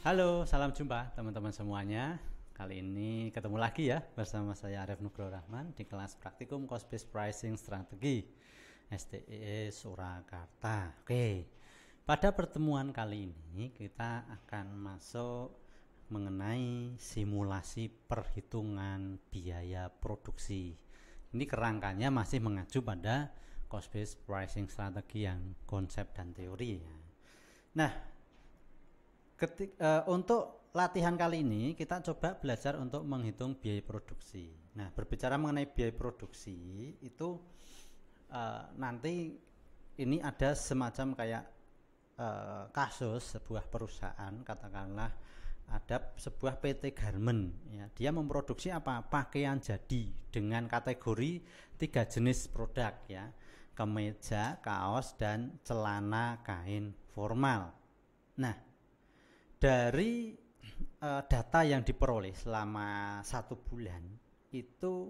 Halo, salam jumpa teman-teman semuanya. Kali ini ketemu lagi ya bersama saya Arif Nugroho Rahman di kelas praktikum Cost Based Pricing Strategi STE Surakarta. Oke, pada pertemuan kali ini kita akan masuk mengenai simulasi perhitungan biaya produksi. Ini kerangkanya masih mengacu pada Cost Based Pricing Strategi yang konsep dan teori ya. Nah, untuk latihan kali ini kita coba belajar untuk menghitung biaya produksi. Nah, berbicara mengenai biaya produksi itu nanti ini ada semacam kayak kasus sebuah perusahaan, katakanlah ada sebuah PT Garment ya, dia memproduksi pakaian jadi dengan kategori 3 jenis produk ya, kemeja, kaos, dan celana kain formal. Nah, dari data yang diperoleh selama 1 bulan itu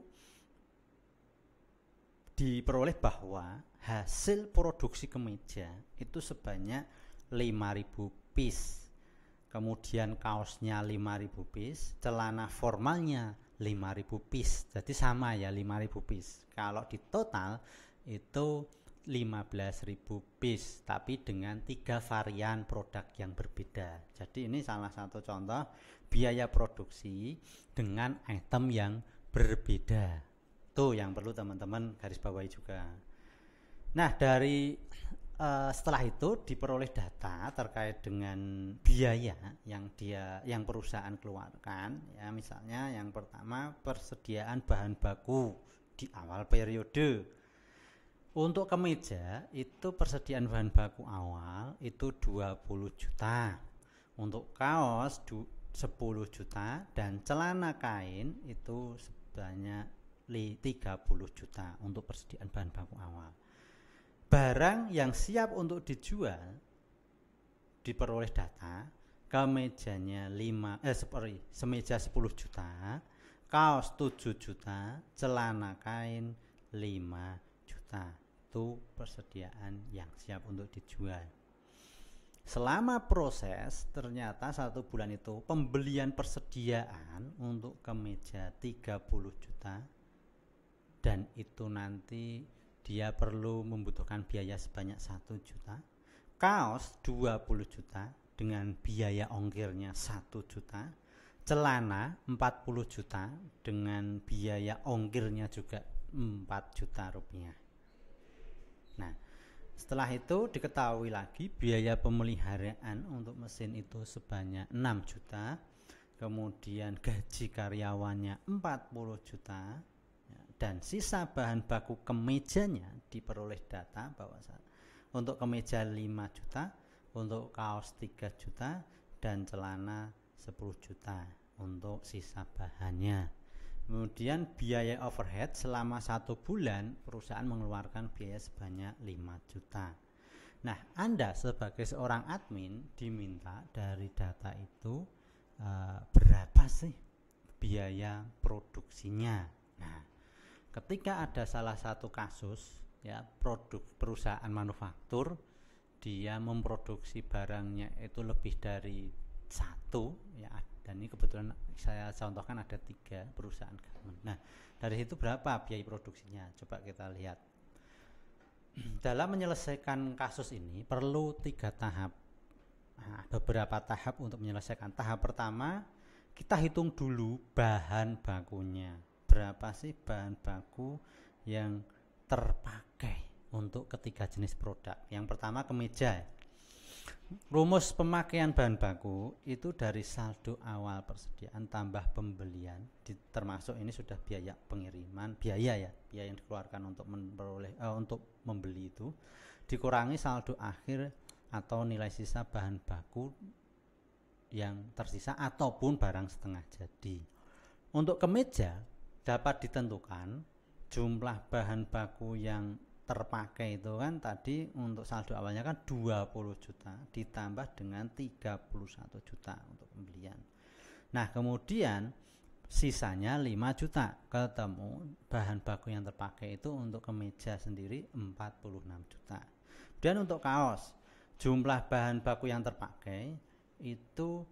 diperoleh bahwa hasil produksi kemeja itu sebanyak 5.000 piece, kemudian kaosnya 5.000 piece, celana formalnya 5.000 piece, jadi sama ya 5.000 piece. Kalau di total itu 15.000 piece, tapi dengan 3 varian produk yang berbeda. Jadi ini salah satu contoh biaya produksi dengan item yang berbeda. Tuh yang perlu teman-teman garis bawahi juga. Nah, dari setelah itu diperoleh data terkait dengan biaya yang perusahaan keluarkan ya, misalnya yang pertama persediaan bahan baku di awal periode. Untuk kemeja itu persediaan bahan baku awal itu 20 juta, untuk kaos 10 juta, dan celana kain itu sebanyak 30 juta untuk persediaan bahan baku awal. Barang yang siap untuk dijual diperoleh data, kemejanya semeja 10 juta, kaos 7 juta, celana kain 5 juta. Itu persediaan yang siap untuk dijual. Selama proses ternyata 1 bulan itu pembelian persediaan untuk kemeja 30 juta, dan itu nanti dia perlu membutuhkan biaya sebanyak 1 juta. Kaos 20 juta dengan biaya ongkirnya 1 juta. Celana 40 juta dengan biaya ongkirnya juga 4 juta rupiah. Nah, setelah itu diketahui lagi biaya pemeliharaan untuk mesin itu sebanyak 6 juta, kemudian gaji karyawannya 40 juta, dan sisa bahan baku kemejanya diperoleh data bahwa untuk kemeja 5 juta, untuk kaos 3 juta, dan celana 10 juta untuk sisa bahannya. Kemudian biaya overhead selama 1 bulan perusahaan mengeluarkan biaya sebanyak 5 juta. Nah, Anda sebagai seorang admin diminta dari data itu berapa sih biaya produksinya. Nah, ketika ada salah satu kasus ya, perusahaan manufaktur dia memproduksi barangnya itu lebih dari 1 ya, dan ini kebetulan saya contohkan ada 3 perusahaan garment. Nah, dari situ berapa biaya produksinya? Coba kita lihat. Dalam menyelesaikan kasus ini perlu 3 tahap. Nah, beberapa tahap untuk menyelesaikan. Tahap pertama, kita hitung dulu bahan bakunya. Berapa sih bahan baku yang terpakai untuk ketiga jenis produk? Yang pertama kemeja. Rumus pemakaian bahan baku itu dari saldo awal persediaan tambah pembelian, termasuk ini sudah biaya pengiriman, biaya yang dikeluarkan untuk membeli itu, dikurangi saldo akhir atau nilai sisa bahan baku yang tersisa ataupun barang setengah jadi. Untuk kemeja dapat ditentukan jumlah bahan baku yang terpakai itu kan tadi untuk saldo awalnya kan 20 juta ditambah dengan 31 juta untuk pembelian. Nah, kemudian sisanya 5 juta, ketemu bahan baku yang terpakai itu untuk kemeja sendiri 46 juta. Kemudian untuk kaos, jumlah bahan baku yang terpakai itu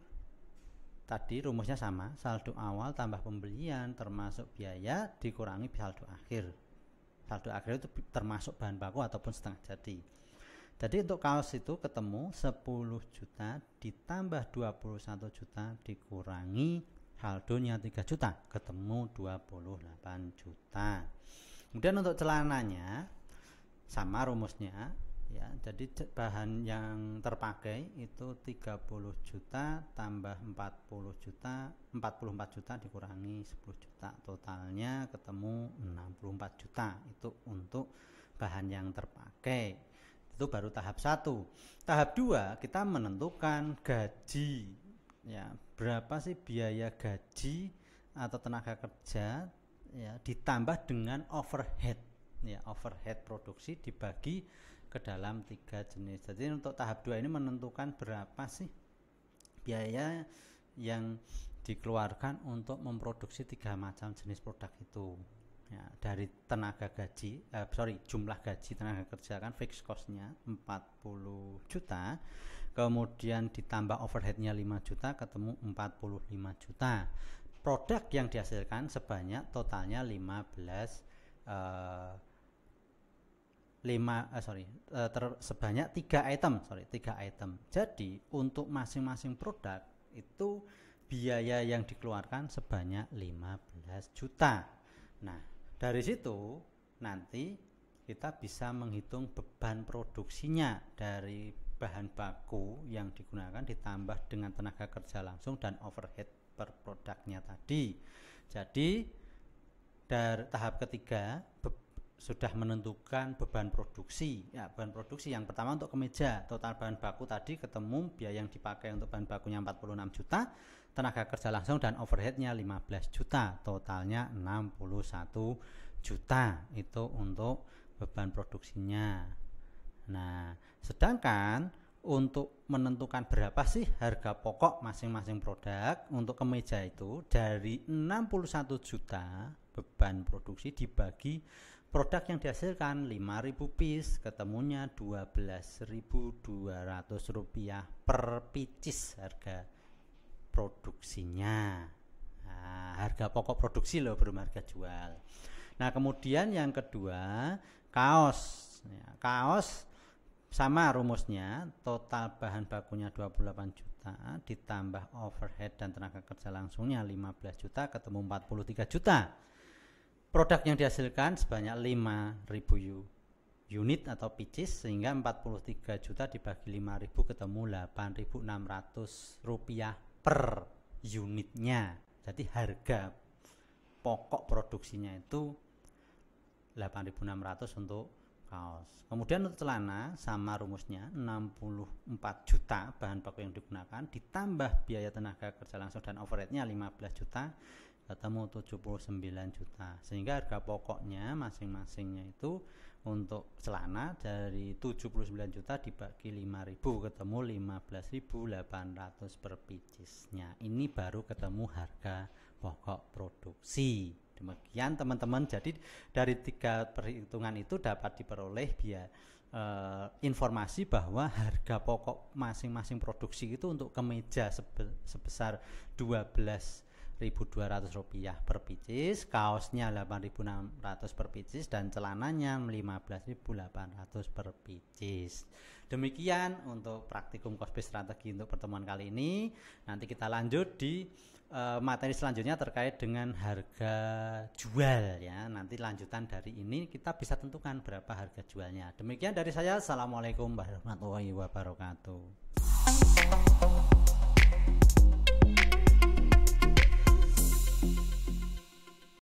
tadi rumusnya sama, saldo awal tambah pembelian termasuk biaya dikurangi saldo akhir. Saldo akhir itu termasuk bahan baku ataupun setengah jadi. Jadi untuk kaos itu ketemu 10 juta ditambah 21 juta dikurangi saldonya 3 juta, ketemu 28 juta. Kemudian untuk celananya sama rumusnya ya. Jadi bahan yang terpakai itu 30 juta tambah 40 juta, 44 juta dikurangi 10 juta, totalnya ketemu 64 juta. Itu untuk bahan yang terpakai. Itu baru tahap 1. Tahap 2 kita menentukan gaji ya, berapa sih biaya gaji atau tenaga kerja ya, ditambah dengan overhead ya, overhead produksi dibagi ke dalam 3 jenis. Jadi untuk tahap 2 ini menentukan berapa sih biaya yang dikeluarkan untuk memproduksi 3 macam jenis produk itu ya, dari tenaga gaji jumlah gaji tenaga kerja kan fixed cost-nya 40 juta, kemudian ditambah overhead-nya 5 juta, ketemu 45 juta. Produk yang dihasilkan sebanyak totalnya sebanyak 3 item. Jadi untuk masing-masing produk itu biaya yang dikeluarkan sebanyak 15 juta. Nah, dari situ nanti kita bisa menghitung beban produksinya dari bahan baku yang digunakan ditambah dengan tenaga kerja langsung dan overhead per produknya tadi. Jadi dari tahap ketiga sudah menentukan beban produksi ya. Beban produksi yang pertama untuk kemeja, total bahan baku tadi ketemu biaya yang dipakai untuk bahan bakunya 46 juta, tenaga kerja langsung dan overheadnya 15 juta, totalnya 61 juta. Itu untuk beban produksinya. Nah, sedangkan untuk menentukan berapa sih harga pokok masing-masing produk, untuk kemeja itu dari 61 juta beban produksi dibagi produk yang dihasilkan 5.000 piece, ketemunya Rp12.200 per pieces harga produksinya. Nah, harga pokok produksi loh, belum harga jual. Nah, kemudian yang kedua kaos ya, kaos sama rumusnya, total bahan bakunya 28 juta ditambah overhead dan tenaga kerja langsungnya 15 juta, ketemu 43 juta. Produk yang dihasilkan sebanyak 5.000 unit atau pieces, sehingga 43 juta dibagi 5.000 ketemu Rp8.600 per unitnya. Jadi harga pokok produksinya itu 8.600 untuk kaos. Kemudian untuk celana sama rumusnya, 64 juta bahan baku yang digunakan ditambah biaya tenaga kerja langsung dan overheadnya 15 juta, ketemu 79 juta. Sehingga harga pokoknya masing-masingnya itu untuk celana dari 79 juta dibagi 5.000 ketemu 15.800 per piecesnya. Ini baru ketemu harga pokok produksi. Demikian teman-teman. Jadi dari 3 perhitungan itu dapat diperoleh informasi bahwa harga pokok masing-masing produksi itu untuk kemeja sebesar Rp12.200 per pieces, kaosnya 8.600 per pieces, dan celananya 15.800 per pieces. Demikian untuk praktikum cost based strategi untuk pertemuan kali ini. Nanti kita lanjut di materi selanjutnya terkait dengan harga jual ya. Nanti lanjutan dari ini kita bisa tentukan berapa harga jualnya. Demikian dari saya. Assalamualaikum warahmatullahi wabarakatuh.